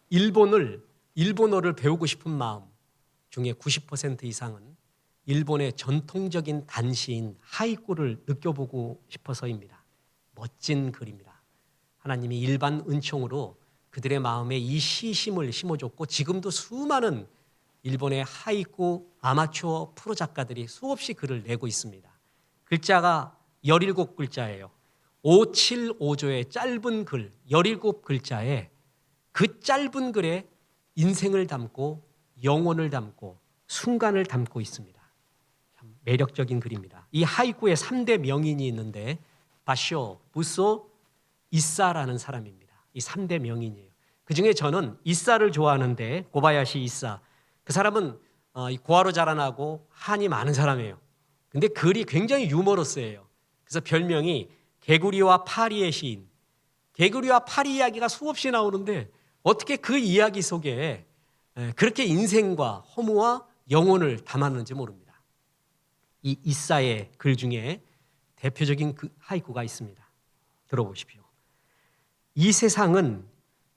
일본어를 배우고 싶은 마음 중에 90% 이상은 일본의 전통적인 단시인 하이쿠를 느껴보고 싶어서입니다. 멋진 글입니다. 하나님이 일반 은총으로 그들의 마음에 이 시심을 심어줬고 지금도 수많은 일본의 하이쿠 아마추어 프로 작가들이 수없이 글을 내고 있습니다. 글자가 17글자예요. 575조의 짧은 글, 17글자에 그 짧은 글에 인생을 담고 영혼을 담고 순간을 담고 있습니다. 참 매력적인 글입니다. 이 하이쿠에 3대 명인이 있는데 바쇼, 부소, 이사라는 사람입니다. 이 3대 명인이에요. 그중에 저는 이사를 좋아하는데 고바야시 이사. 그 사람은 고아로 자라나고 한이 많은 사람이에요. 근데 글이 굉장히 유머러스해요. 그래서 별명이 개구리와 파리의 시인. 개구리와 파리 이야기가 수없이 나오는데 어떻게 그 이야기 속에 그렇게 인생과 허무와 영혼을 담았는지 모릅니다. 이 이사의 글 중에 대표적인 그 하이쿠가 있습니다. 들어보십시오. 이 세상은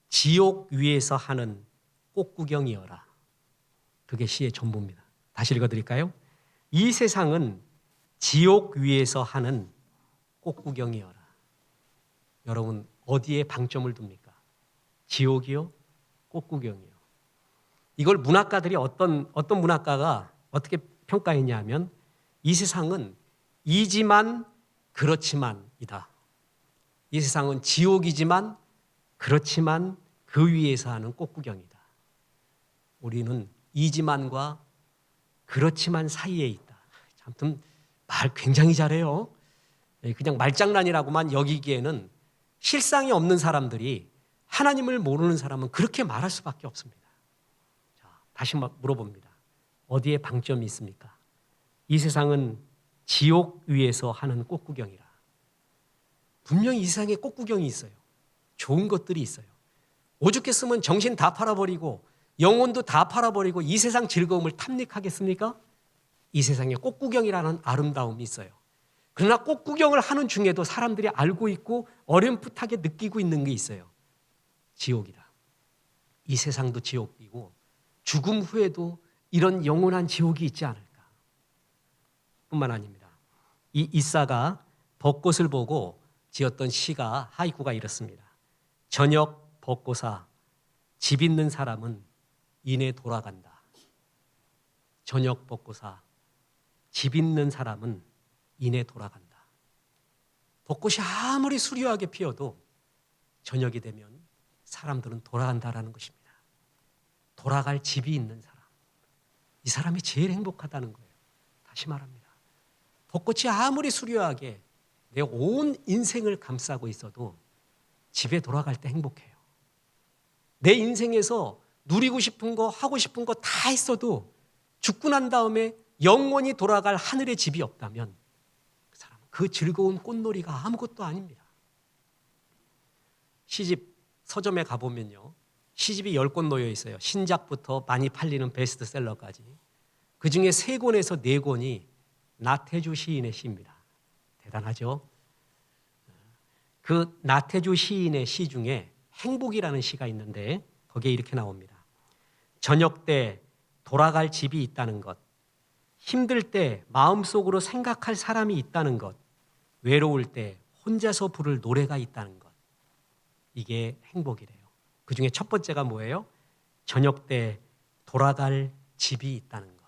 지옥 위에서 하는 꽃구경이어라. 그게 시의 전부입니다. 다시 읽어드릴까요? 이 세상은 지옥 위에서 하는 꽃구경이어라. 여러분 어디에 방점을 둡니까? 지옥이요? 꽃구경이요? 이걸 문학가들이 어떤 문학가가 어떻게 평가했냐면 이 세상은 이지만 그렇지만이다. 이 세상은 지옥이지만 그렇지만 그 위에서 하는 꽃구경이다. 우리는 이지만과 그렇지만 사이에 있다. 아무튼 말 굉장히 잘해요. 그냥 말장난이라고만 여기기에는 실상이 없는 사람들이 하나님을 모르는 사람은 그렇게 말할 수밖에 없습니다. 자, 다시 물어봅니다. 어디에 방점이 있습니까? 이 세상은 지옥 위에서 하는 꽃구경이라. 분명히 이 세상에 꽃구경이 있어요. 좋은 것들이 있어요. 오죽했으면 정신 다 팔아버리고 영혼도 다 팔아버리고 이 세상 즐거움을 탐닉하겠습니까? 이 세상에 꽃구경이라는 아름다움이 있어요. 그러나 꽃구경을 하는 중에도 사람들이 알고 있고 어렴풋하게 느끼고 있는 게 있어요. 지옥이다. 이 세상도 지옥이고 죽음 후에도 이런 영원한 지옥이 있지 않을까. 뿐만 아닙니다. 이 이사가 벚꽃을 보고 지었던 시가 하이쿠가 이렇습니다. 저녁 벚꽃아 집 있는 사람은 이내 돌아간다. 저녁 벚꽃아 집 있는 사람은 이내 돌아간다. 벚꽃이 아무리 수려하게 피어도 저녁이 되면 사람들은 돌아간다라는 것입니다. 돌아갈 집이 있는 사람. 이 사람이 제일 행복하다는 거예요. 다시 말합니다. 벚꽃이 아무리 수려하게 내 온 인생을 감싸고 있어도 집에 돌아갈 때 행복해요. 내 인생에서 누리고 싶은 거 하고 싶은 거 다 했어도 죽고 난 다음에 영원히 돌아갈 하늘의 집이 없다면 그 사람은 그 즐거운 꽃놀이가 아무것도 아닙니다. 시집 서점에 가보면요. 시집이 10권 놓여 있어요. 신작부터 많이 팔리는 베스트셀러까지. 그중에 3권에서 4권이 나태주 시인의 시입니다. 대단하죠? 그 나태주 시인의 시 중에 행복이라는 시가 있는데 거기에 이렇게 나옵니다. 저녁 때 돌아갈 집이 있다는 것, 힘들 때 마음속으로 생각할 사람이 있다는 것, 외로울 때 혼자서 부를 노래가 있다는 것. 이게 행복이래요. 그 중에 첫 번째가 뭐예요? 저녁 때 돌아갈 집이 있다는 것.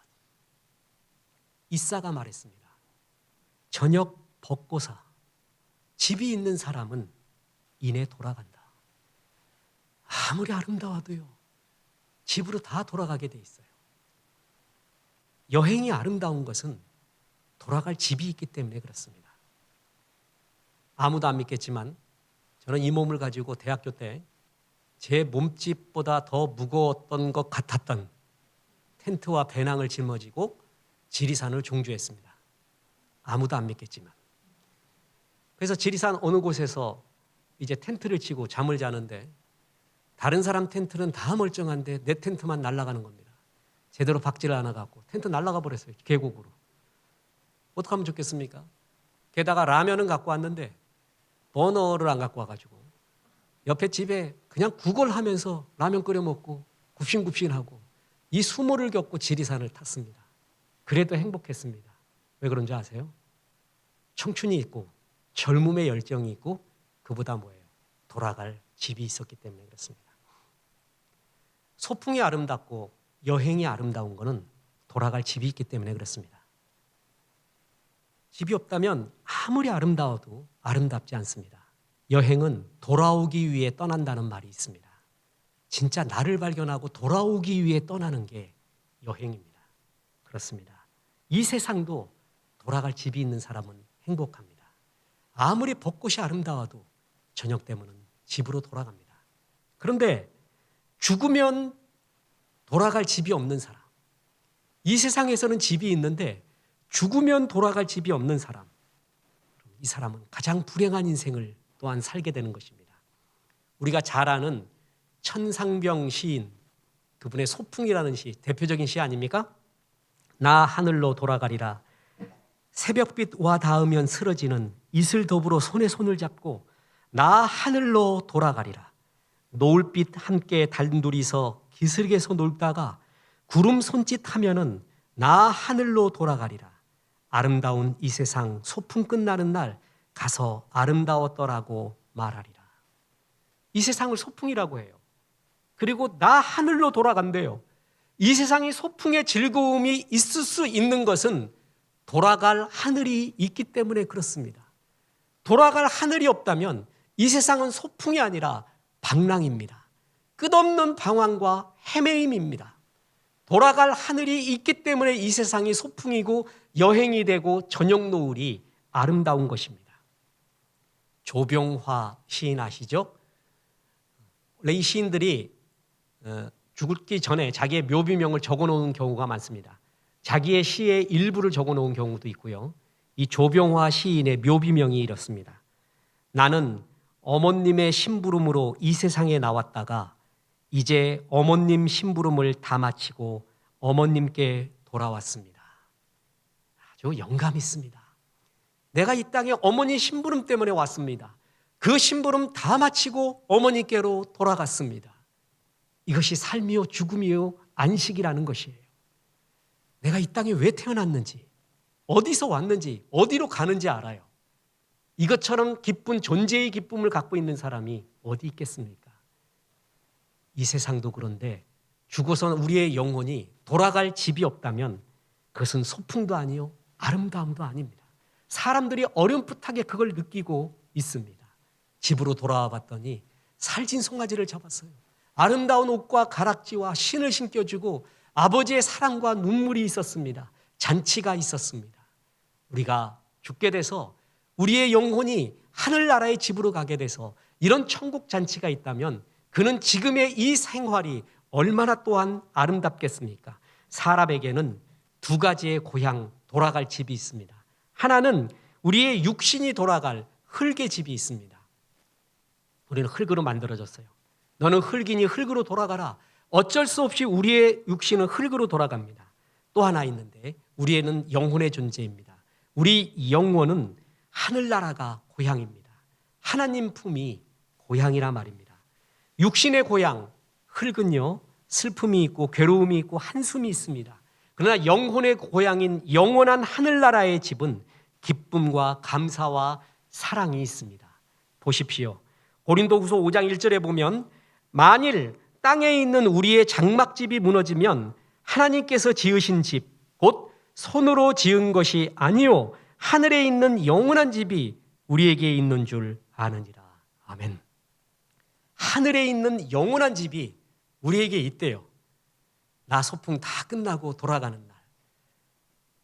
이사가 말했습니다. 저녁 벚꽃아 집이 있는 사람은 이내 돌아간다. 아무리 아름다워도요. 집으로 다 돌아가게 돼 있어요. 여행이 아름다운 것은 돌아갈 집이 있기 때문에 그렇습니다. 아무도 안 믿겠지만 저는 이 몸을 가지고 대학교 때 제 몸집보다 더 무거웠던 것 같았던 텐트와 배낭을 짊어지고 지리산을 종주했습니다. 아무도 안 믿겠지만. 그래서 지리산 어느 곳에서 이제 텐트를 치고 잠을 자는데 다른 사람 텐트는 다 멀쩡한데 내 텐트만 날아가는 겁니다. 제대로 박지를 안 해갖고 텐트 날아가 버렸어요. 계곡으로. 어떻게 하면 좋겠습니까? 게다가 라면은 갖고 왔는데 버너를 안 갖고 와가지고 옆에 집에 그냥 구걸하면서 라면 끓여 먹고 굽신굽신하고 이 수모를 겪고 지리산을 탔습니다. 그래도 행복했습니다. 왜 그런지 아세요? 청춘이 있고 젊음의 열정이 있고 그보다 뭐예요? 돌아갈 집이 있었기 때문에 그렇습니다. 소풍이 아름답고 여행이 아름다운 것은 돌아갈 집이 있기 때문에 그렇습니다. 집이 없다면 아무리 아름다워도 아름답지 않습니다. 여행은 돌아오기 위해 떠난다는 말이 있습니다. 진짜 나를 발견하고 돌아오기 위해 떠나는 게 여행입니다. 그렇습니다. 이 세상도 돌아갈 집이 있는 사람은 행복합니다. 아무리 벚꽃이 아름다워도 저녁 되면은 집으로 돌아갑니다. 그런데 죽으면 돌아갈 집이 없는 사람. 이 세상에서는 집이 있는데 죽으면 돌아갈 집이 없는 사람. 이 사람은 가장 불행한 인생을 또한 살게 되는 것입니다. 우리가 잘 아는 천상병 시인, 그분의 소풍이라는 시, 대표적인 시 아닙니까? 나 하늘로 돌아가리라. 새벽빛 와 닿으면 쓰러지는 이슬 더불어 손에 손을 잡고 나 하늘로 돌아가리라. 노을빛 함께 단둘이서 기슭에서 놀다가 구름 손짓하면은 나 하늘로 돌아가리라. 아름다운 이 세상 소풍 끝나는 날 가서 아름다웠더라고 말하리라. 이 세상을 소풍이라고 해요. 그리고 나 하늘로 돌아간대요. 이 세상이 소풍의 즐거움이 있을 수 있는 것은 돌아갈 하늘이 있기 때문에 그렇습니다. 돌아갈 하늘이 없다면 이 세상은 소풍이 아니라 방랑입니다. 끝없는 방황과 헤매임입니다. 돌아갈 하늘이 있기 때문에 이 세상이 소풍이고 여행이 되고 저녁 노을이 아름다운 것입니다. 조병화 시인 아시죠? 원래 이 시인들이 죽기 전에 자기의 묘비명을 적어놓은 경우가 많습니다. 자기의 시의 일부를 적어놓은 경우도 있고요. 이 조병화 시인의 묘비명이 이렇습니다. 나는 어머님의 심부름으로 이 세상에 나왔다가 이제 어머님 심부름을 다 마치고 어머님께 돌아왔습니다. 아주 영감 있습니다. 내가 이 땅에 어머니 심부름 때문에 왔습니다. 그 심부름 다 마치고 어머니께로 돌아갔습니다. 이것이 삶이요 죽음이요 안식이라는 것이에요. 내가 이 땅에 왜 태어났는지, 어디서 왔는지, 어디로 가는지 알아요. 이것처럼 기쁜 존재의 기쁨을 갖고 있는 사람이 어디 있겠습니까? 이 세상도 그런데 죽어서 우리의 영혼이 돌아갈 집이 없다면 그것은 소풍도 아니요 아름다움도 아닙니다. 사람들이 어렴풋하게 그걸 느끼고 있습니다. 집으로 돌아와 봤더니 살진 송아지를 잡았어요. 아름다운 옷과 가락지와 신을 신겨주고 아버지의 사랑과 눈물이 있었습니다. 잔치가 있었습니다. 우리가 죽게 돼서 우리의 영혼이 하늘나라의 집으로 가게 돼서 이런 천국 잔치가 있다면 그는 지금의 이 생활이 얼마나 또한 아름답겠습니까? 사람에게는 두 가지의 고향, 돌아갈 집이 있습니다. 하나는 우리의 육신이 돌아갈 흙의 집이 있습니다. 우리는 흙으로 만들어졌어요. 너는 흙이니 흙으로 돌아가라. 어쩔 수 없이 우리의 육신은 흙으로 돌아갑니다. 또 하나 있는데 우리에는 영혼의 존재입니다. 우리 영혼은 하늘나라가 고향입니다. 하나님 품이 고향이라 말입니다. 육신의 고향, 흙은요, 슬픔이 있고 괴로움이 있고 한숨이 있습니다. 그러나 영혼의 고향인 영원한 하늘나라의 집은 기쁨과 감사와 사랑이 있습니다. 보십시오. 고린도후서 5장 1절에 보면 만일 땅에 있는 우리의 장막집이 무너지면 하나님께서 지으신 집, 곧 손으로 지은 것이 아니요 하늘에 있는 영원한 집이 우리에게 있는 줄 아느니라. 아멘. 하늘에 있는 영원한 집이 우리에게 있대요. 나 소풍 다 끝나고 돌아가는 날,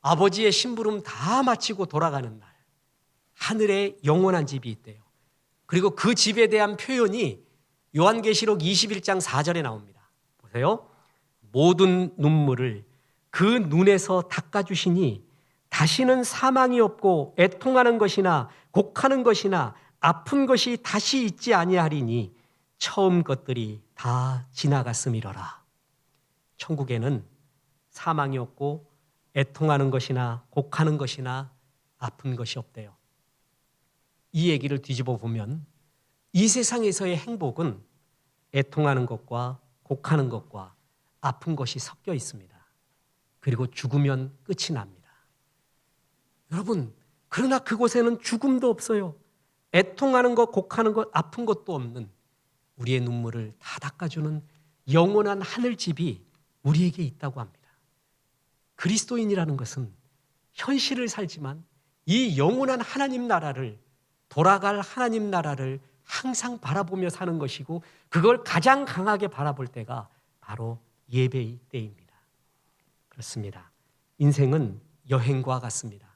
아버지의 심부름 다 마치고 돌아가는 날, 하늘에 영원한 집이 있대요. 그리고 그 집에 대한 표현이 요한계시록 21장 4절에 나옵니다. 보세요. 모든 눈물을 그 눈에서 닦아주시니 다시는 사망이 없고 애통하는 것이나 곡하는 것이나 아픈 것이 다시 있지 아니하리니 처음 것들이 다 지나갔음이로라. 천국에는 사망이 없고 애통하는 것이나 곡하는 것이나 아픈 것이 없대요. 이 얘기를 뒤집어 보면 이 세상에서의 행복은 애통하는 것과 곡하는 것과 아픈 것이 섞여 있습니다. 그리고 죽으면 끝이 납니다. 여러분, 그러나 그곳에는 죽음도 없어요. 애통하는 것, 곡하는 것, 아픈 것도 없는 우리의 눈물을 다 닦아주는 영원한 하늘집이 우리에게 있다고 합니다. 그리스도인이라는 것은 현실을 살지만 이 영원한 하나님 나라를, 돌아갈 하나님 나라를 항상 바라보며 사는 것이고 그걸 가장 강하게 바라볼 때가 바로 예배의 때입니다. 그렇습니다. 인생은 여행과 같습니다.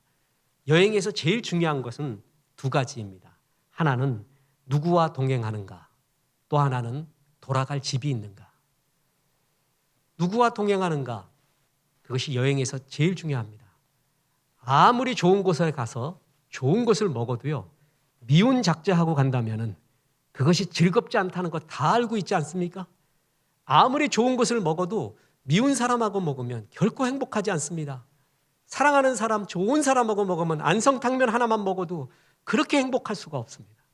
여행에서 제일 중요한 것은 두 가지입니다. 하나는 누구와 동행하는가, 또 하나는 돌아갈 집이 있는가. 누구와 동행하는가, 그것이 여행에서 제일 중요합니다. 아무리 좋은 곳에 가서 좋은 것을 먹어도요, 미운 작자하고 간다면은 그것이 즐겁지 않다는 거 다 알고 있지 않습니까? 아무리 좋은 것을 먹어도 미운 사람하고 먹으면 결코 행복하지 않습니다. 사랑하는 사람, 좋은 사람하고 먹으면 안성탕면 하나만 먹어도 그렇게 행복할 수가 없습니다.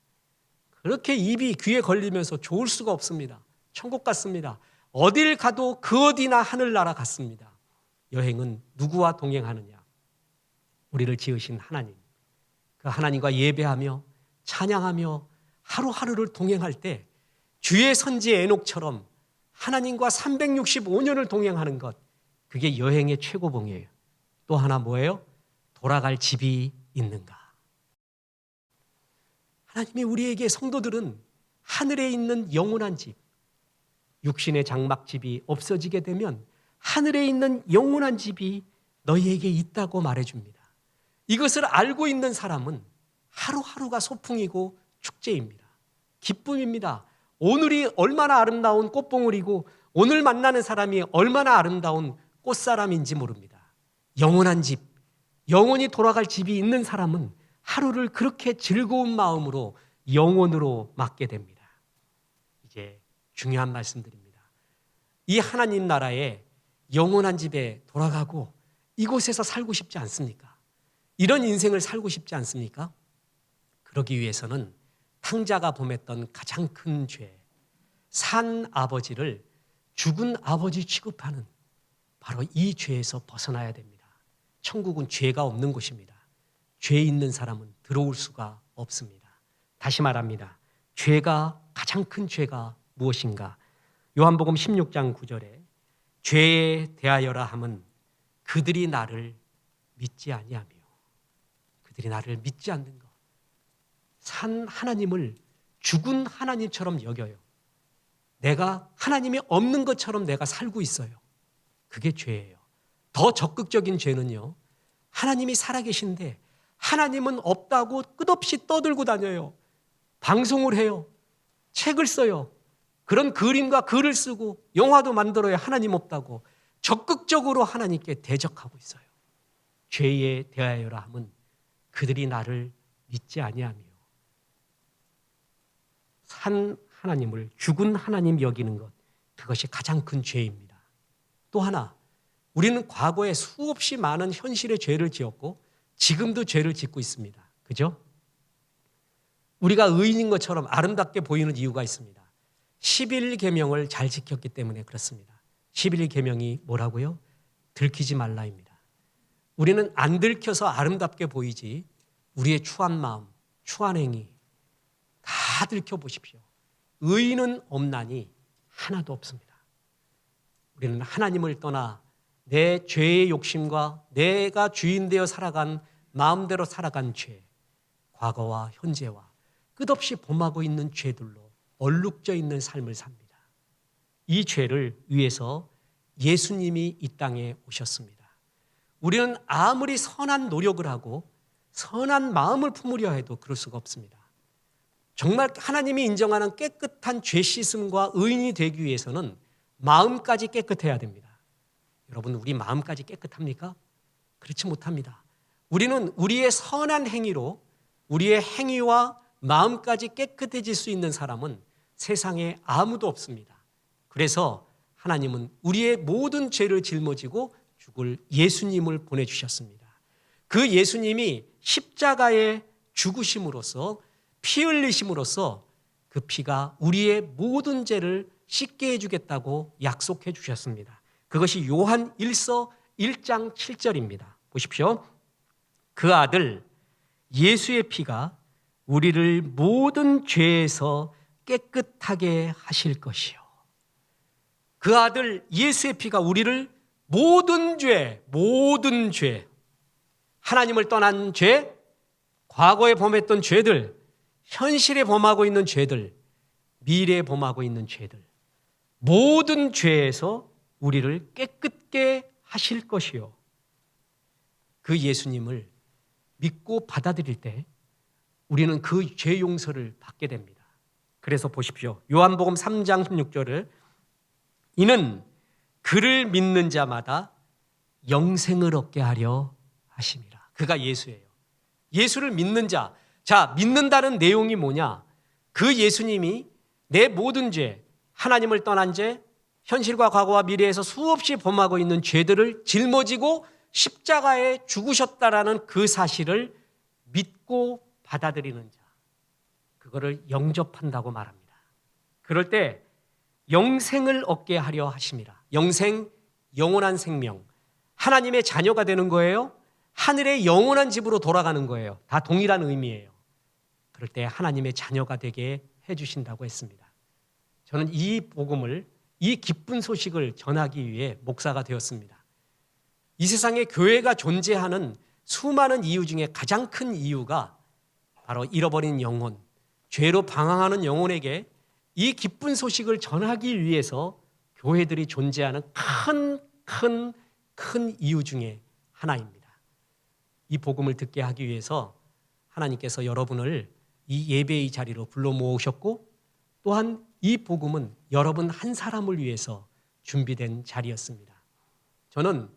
그렇게 입이 귀에 걸리면서 좋을 수가 없습니다. 천국 같습니다. 어딜 가도 그 어디나 하늘나라 같습니다. 여행은 누구와 동행하느냐? 우리를 지으신 하나님, 그 하나님과 예배하며 찬양하며 하루하루를 동행할 때 주의 선지 에녹처럼 하나님과 365년을 동행하는 것, 그게 여행의 최고봉이에요. 또 하나 뭐예요? 돌아갈 집이 있는가? 하나님이 우리에게, 성도들은 하늘에 있는 영원한 집, 육신의 장막집이 없어지게 되면 하늘에 있는 영원한 집이 너희에게 있다고 말해줍니다. 이것을 알고 있는 사람은 하루하루가 소풍이고 축제입니다. 기쁨입니다. 오늘이 얼마나 아름다운 꽃봉오리고 오늘 만나는 사람이 얼마나 아름다운 꽃사람인지 모릅니다. 영원한 집, 영원히 돌아갈 집이 있는 사람은 하루를 그렇게 즐거운 마음으로 영원으로 맞게 됩니다. 이제 중요한 말씀드립니다. 이 하나님 나라에 영원한 집에 돌아가고 이곳에서 살고 싶지 않습니까? 이런 인생을 살고 싶지 않습니까? 그러기 위해서는 탕자가 범했던 가장 큰 죄, 산 아버지를 죽은 아버지 취급하는 바로 이 죄에서 벗어나야 됩니다. 천국은 죄가 없는 곳입니다. 죄 있는 사람은 들어올 수가 없습니다. 다시 말합니다. 가장 큰 죄가 무엇인가? 요한복음 16장 9절에 죄에 대하여라 함은 그들이 나를 믿지 아니하며, 그들이 나를 믿지 않는 것. 산 하나님을 죽은 하나님처럼 여겨요. 내가 하나님이 없는 것처럼 내가 살고 있어요. 그게 죄예요. 더 적극적인 죄는요, 하나님이 살아계신데 하나님은 없다고 끝없이 떠들고 다녀요. 방송을 해요. 책을 써요. 그런 그림과 글을 쓰고 영화도 만들어요. 하나님 없다고 적극적으로 하나님께 대적하고 있어요. 죄에 대하여라 함은 그들이 나를 믿지 아니하며, 산 하나님을 죽은 하나님 여기는 것, 그것이 가장 큰 죄입니다. 또 하나, 우리는 과거에 수없이 많은 현실의 죄를 지었고 지금도 죄를 짓고 있습니다. 그죠? 우리가 의인인 것처럼 아름답게 보이는 이유가 있습니다. 11계명을 잘 지켰기 때문에 그렇습니다. 11계명이 뭐라고요? 들키지 말라입니다. 우리는 안 들켜서 아름답게 보이지 우리의 추한 마음, 추한 행위 다 들켜보십시오. 의인은 없나니 하나도 없습니다. 우리는 하나님을 떠나 내 죄의 욕심과 내가 주인 되어 살아간, 마음대로 살아간 죄, 과거와 현재와 끝없이 범하고 있는 죄들로 얼룩져 있는 삶을 삽니다. 이 죄를 위해서 예수님이 이 땅에 오셨습니다. 우리는 아무리 선한 노력을 하고 선한 마음을 품으려 해도 그럴 수가 없습니다. 정말 하나님이 인정하는 깨끗한 죄 씻음과 의인이 되기 위해서는 마음까지 깨끗해야 됩니다. 여러분, 우리 마음까지 깨끗합니까? 그렇지 못합니다. 우리는 우리의 선한 행위로 우리의 행위와 마음까지 깨끗해질 수 있는 사람은 세상에 아무도 없습니다. 그래서 하나님은 우리의 모든 죄를 짊어지고 죽을 예수님을 보내주셨습니다. 그 예수님이 십자가에 죽으심으로써, 피 흘리심으로써 그 피가 우리의 모든 죄를 씻게 해주겠다고 약속해 주셨습니다. 그것이 요한 1서 1장 7절입니다. 보십시오. 그 아들 예수의 피가 우리를 모든 죄에서 깨끗하게 하실 것이요. 그 아들 예수의 피가 우리를 모든 죄, 하나님을 떠난 죄, 과거에 범했던 죄들, 현실에 범하고 있는 죄들, 미래에 범하고 있는 죄들, 모든 죄에서 우리를 깨끗게 하실 것이요. 그 예수님을 믿고 받아들일 때 우리는 그 죄 용서를 받게 됩니다. 그래서 보십시오. 요한복음 3장 16절을 이는 그를 믿는 자마다 영생을 얻게 하려 하심이라. 그가 예수예요. 예수를 믿는 자. 자, 믿는다는 내용이 뭐냐? 그 예수님이 내 모든 죄, 하나님을 떠난 죄, 현실과 과거와 미래에서 수없이 범하고 있는 죄들을 짊어지고 십자가에 죽으셨다라는 그 사실을 믿고 받아들이는 자, 그거를 영접한다고 말합니다. 그럴 때 영생을 얻게 하려 하심이라. 영생, 영원한 생명, 하나님의 자녀가 되는 거예요. 하늘의 영원한 집으로 돌아가는 거예요. 다 동일한 의미예요. 그럴 때 하나님의 자녀가 되게 해주신다고 했습니다. 저는 이 복음을 이 기쁜 소식을 전하기 위해 목사가 되었습니다. 이 세상에 교회가 존재하는 수많은 이유 중에 가장 큰 이유가 바로 잃어버린 영혼, 죄로 방황하는 영혼에게 이 기쁜 소식을 전하기 위해서 교회들이 존재하는 큰 이유 중에 하나입니다. 이 복음을 듣게 하기 위해서 하나님께서 여러분을 이 예배의 자리로 불러 모으셨고, 또한 이 복음은 여러분 한 사람을 위해서 준비된 자리였습니다. 저는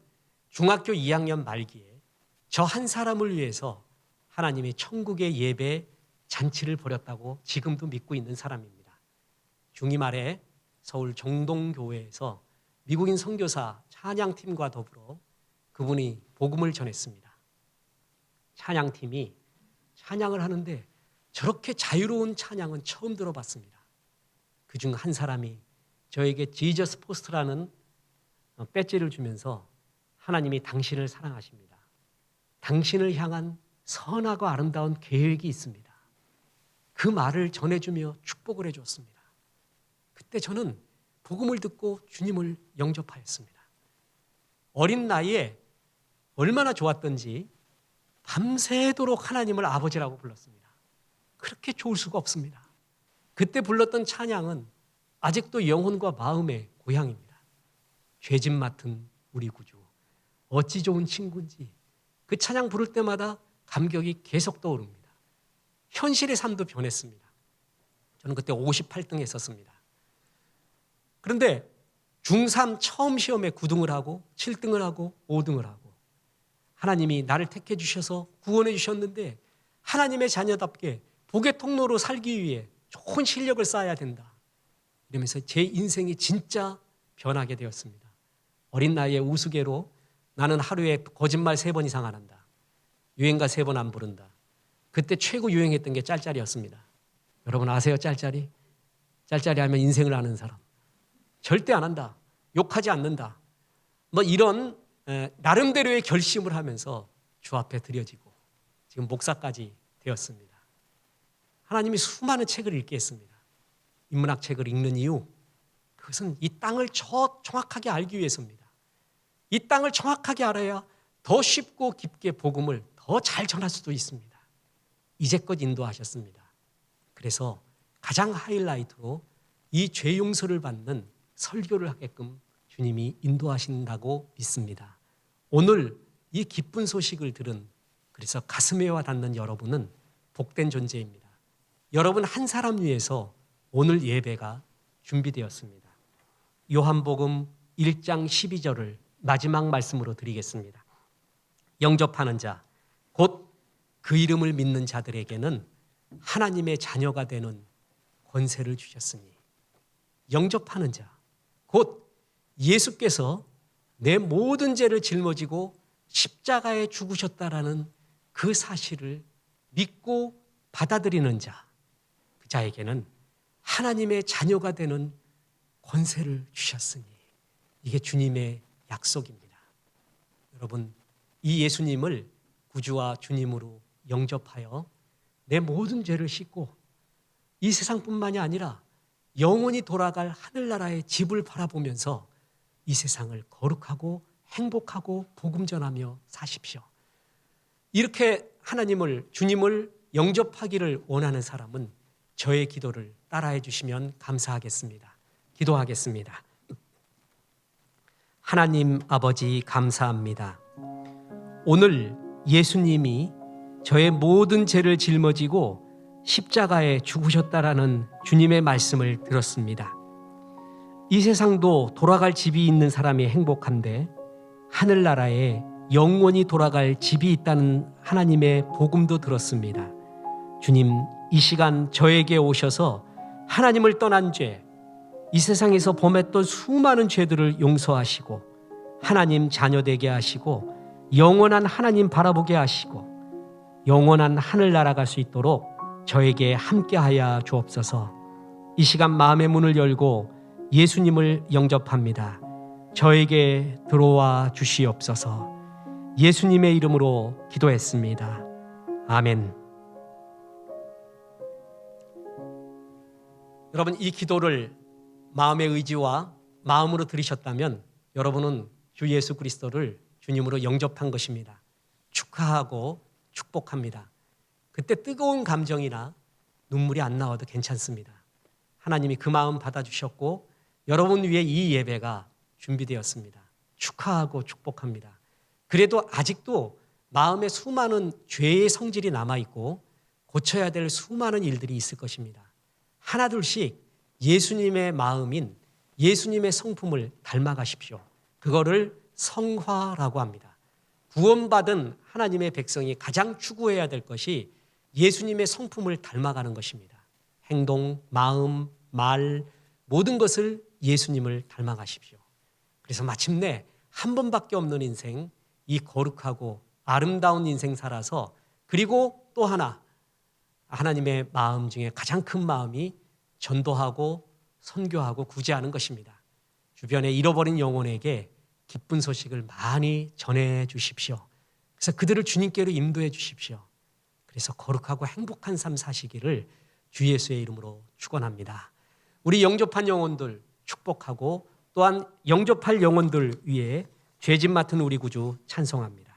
중학교 2학년 말기에 저 한 사람을 위해서 하나님이 천국의 예배 잔치를 벌였다고 지금도 믿고 있는 사람입니다. 중2 말에 서울 정동교회에서 미국인 선교사 찬양팀과 더불어 그분이 복음을 전했습니다. 찬양팀이 찬양을 하는데 저렇게 자유로운 찬양은 처음 들어봤습니다. 그중 한 사람이 저에게 지저스 포스트라는 배지를 주면서 하나님이 당신을 사랑하십니다. 당신을 향한 선하고 아름다운 계획이 있습니다. 그 말을 전해주며 축복을 해줬습니다. 그때 저는 복음을 듣고 주님을 영접하였습니다. 어린 나이에 얼마나 좋았던지 밤새도록 하나님을 아버지라고 불렀습니다. 그렇게 좋을 수가 없습니다. 그때 불렀던 찬양은 아직도 영혼과 마음의 고향입니다. 죄짐 맡은 우리 구주, 어찌 좋은 친구인지 그 찬양 부를 때마다 감격이 계속 떠오릅니다. 현실의 삶도 변했습니다. 저는 그때 58등 했었습니다. 그런데 중3 처음 시험에 9등을 하고 7등을 하고 5등을 하고 하나님이 나를 택해 주셔서 구원해 주셨는데 하나님의 자녀답게 복의 통로로 살기 위해 좋은 실력을 쌓아야 된다. 이러면서 제 인생이 진짜 변하게 되었습니다. 어린 나이에 우스개로 나는 하루에 거짓말 3번 이상 안 한다. 유행가 3번 안 부른다. 그때 최고 유행했던 게 짤짤이었습니다. 여러분 아세요, 짤짤이? 짤짤이 하면 인생을 아는 사람. 절대 안 한다. 욕하지 않는다. 뭐 이런 나름대로의 결심을 하면서 주 앞에 드려지고 지금 목사까지 되었습니다. 하나님이 수많은 책을 읽게 했습니다. 인문학 책을 읽는 이유, 그것은 이 땅을 정확하게 알기 위해서입니다. 이 땅을 정확하게 알아야 더 쉽고 깊게 복음을 더 잘 전할 수도 있습니다. 이제껏 인도하셨습니다. 그래서 가장 하이라이트로 이 죄 용서를 받는 설교를 하게끔 주님이 인도하신다고 믿습니다. 오늘 이 기쁜 소식을 들은, 그래서 가슴에 와 닿는 여러분은 복된 존재입니다. 여러분 한 사람 위해서 오늘 예배가 준비되었습니다. 요한복음 1장 12절을 마지막 말씀으로 드리겠습니다. 영접하는 자, 곧 그 이름을 믿는 자들에게는 하나님의 자녀가 되는 권세를 주셨으니, 영접하는 자, 곧 예수께서 내 모든 죄를 짊어지고 십자가에 죽으셨다라는 그 사실을 믿고 받아들이는 자, 그 자에게는 하나님의 자녀가 되는 권세를 주셨으니, 이게 주님의 약속입니다. 여러분, 이 예수님을 구주와 주님으로 영접하여 내 모든 죄를 씻고 이 세상뿐만이 아니라 영원히 돌아갈 하늘나라의 집을 바라보면서 이 세상을 거룩하고 행복하고 복음 전하며 사십시오. 이렇게 주님을 영접하기를 원하는 사람은 저의 기도를 따라해 주시면 감사하겠습니다. 기도하겠습니다. 하나님 아버지, 감사합니다. 오늘 예수님이 저의 모든 죄를 짊어지고 십자가에 죽으셨다라는 주님의 말씀을 들었습니다. 이 세상도 돌아갈 집이 있는 사람이 행복한데 하늘나라에 영원히 돌아갈 집이 있다는 하나님의 복음도 들었습니다. 주님, 이 시간 저에게 오셔서 하나님을 떠난 죄, 이 세상에서 범했던 수많은 죄들을 용서하시고 하나님 자녀 되게 하시고 영원한 하나님 바라보게 하시고 영원한 하늘나라 갈 수 있도록 저에게 함께하여 주옵소서. 이 시간 마음의 문을 열고 예수님을 영접합니다. 저에게 들어와 주시옵소서. 예수님의 이름으로 기도했습니다. 아멘. 여러분, 이 기도를 마음의 의지와 마음으로 들으셨다면 여러분은 주 예수 그리스도를 주님으로 영접한 것입니다. 축하하고 축복합니다. 그때 뜨거운 감정이나 눈물이 안 나와도 괜찮습니다. 하나님이 그 마음 받아주셨고 여러분 위해 이 예배가 준비되었습니다. 축하하고 축복합니다. 그래도 아직도 마음에 수많은 죄의 성질이 남아있고 고쳐야 될 수많은 일들이 있을 것입니다. 하나둘씩 예수님의 마음인 예수님의 성품을 닮아가십시오. 그거를 성화라고 합니다. 구원받은 하나님의 백성이 가장 추구해야 될 것이 예수님의 성품을 닮아가는 것입니다. 행동, 마음, 말 모든 것을 예수님을 닮아가십시오. 그래서 마침내 한 번밖에 없는 인생, 이 거룩하고 아름다운 인생 살아서 그리고 또 하나 하나님의 마음 중에 가장 큰 마음이 전도하고 선교하고 구제하는 것입니다. 주변에 잃어버린 영혼에게 기쁜 소식을 많이 전해 주십시오. 그래서 그들을 주님께로 인도해 주십시오. 그래서 거룩하고 행복한 삶 사시기를 주 예수의 이름으로 축원합니다. 우리 영접한 영혼들 축복하고 또한 영접할 영혼들 위해 죄짐 맡은 우리 구주 찬송합니다.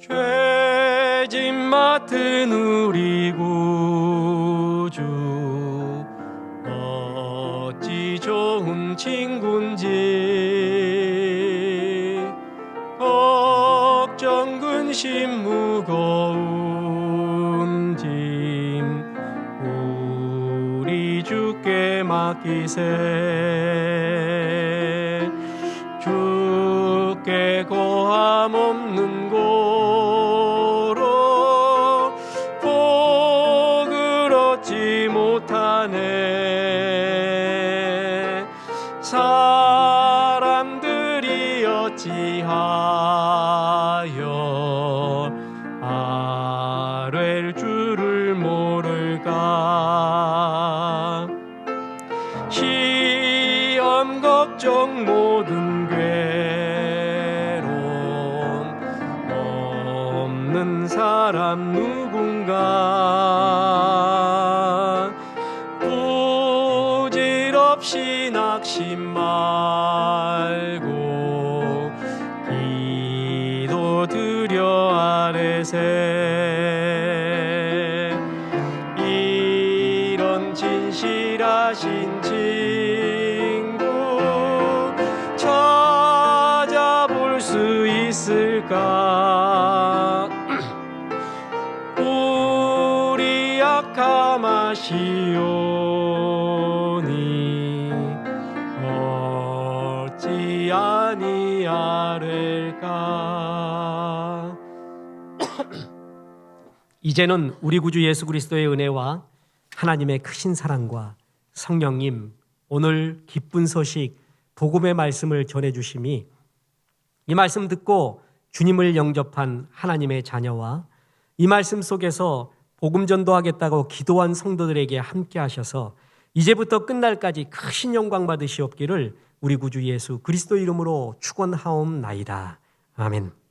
죄짐 맡은 우리 구주 어찌 좋은 친구인지 걱정 근심 무거운 짐 우리 주께 맡기세 주께 고함 없는 고로 복을 얻지 못하네 사람들이 어찌하여 아뢰일 줄을 모를까 시험 걱정 모든 괴로움 없는 사람 누군가 부질없이 낙심 말고 기도 드려 아뢰세 이런 진실하신 친구 찾아볼 수 있을까 우리 약함하시오니 어찌 아니하릴까 이제는 우리 구주 예수 그리스도의 은혜와 하나님의 크신 사랑과 성령님 오늘 기쁜 소식 복음의 말씀을 전해주심이 이 말씀 듣고 주님을 영접한 하나님의 자녀와 이 말씀 속에서 복음 전도하겠다고 기도한 성도들에게 함께 하셔서 이제부터 끝날까지 크신 영광 받으시옵기를 우리 구주 예수 그리스도 이름으로 축원하옵나이다. 아멘.